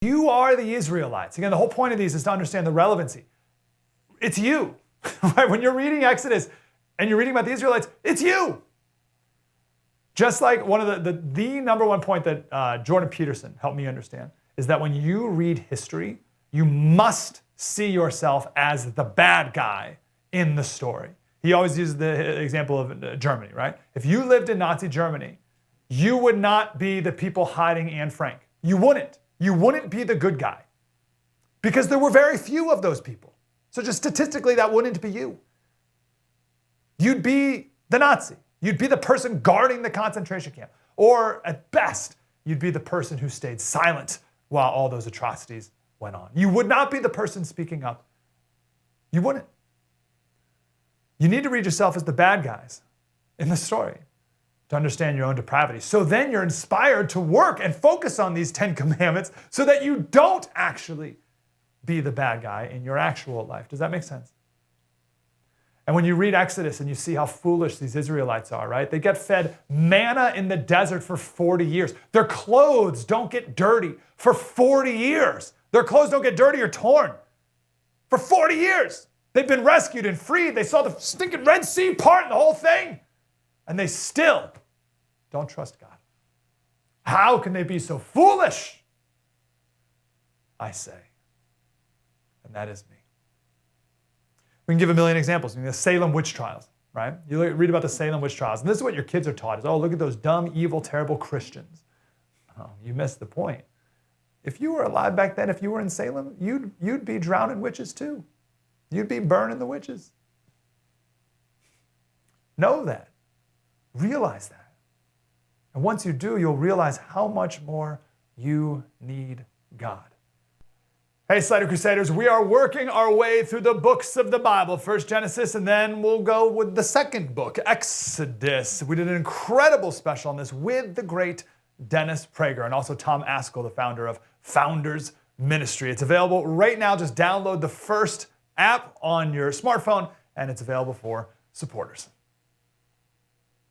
You are the Israelites. Again, the whole point of these is to understand the relevancy. It's you, right? When you're reading Exodus and you're reading about the Israelites, it's you. Just like one of the number one point that Jordan Peterson helped me understand is that when you read history, you must see yourself as the bad guy in the story. He always uses the example of Germany, right? If you lived in Nazi Germany, you would not be the people hiding Anne Frank. You wouldn't. You wouldn't be the good guy because there were very few of those people. So just statistically, that wouldn't be you. You'd be the Nazi. You'd be the person guarding the concentration camp. Or at best, you'd be the person who stayed silent while all those atrocities went on. You would not be the person speaking up. You wouldn't. You need to read yourself as the bad guys in the story to understand your own depravity. So then you're inspired to work and focus on these 10 commandments so that you don't actually be the bad guy in your actual life. Does that make sense? And when you read Exodus and you see how foolish these Israelites are, right? They get fed manna in the desert for 40 years. Their clothes don't get dirty for 40 years. Their clothes don't get dirty or torn for 40 years. They've been rescued and freed. They saw the stinking Red Sea part and the whole thing. And they still don't trust God. How can they be so foolish? I say. And that is me. We can give a million examples. The Salem witch trials, right? You read about the Salem witch trials, and this is what your kids are taught is, oh, look at those dumb, evil, terrible Christians. Oh, you missed the point. If you were alive back then, if you were in Salem, you'd be drowning witches too. You'd be burning the witches. Know that. Realize that. And once you do, you'll realize how much more you need God. Hey, Slater Crusaders, we are working our way through the books of the Bible. First Genesis, and then we'll go with the second book, Exodus. We did an incredible special on this with the great Dennis Prager and also Tom Askell, the founder of Founders Ministry. It's available right now. Just download the first app on your smartphone, and it's available for supporters.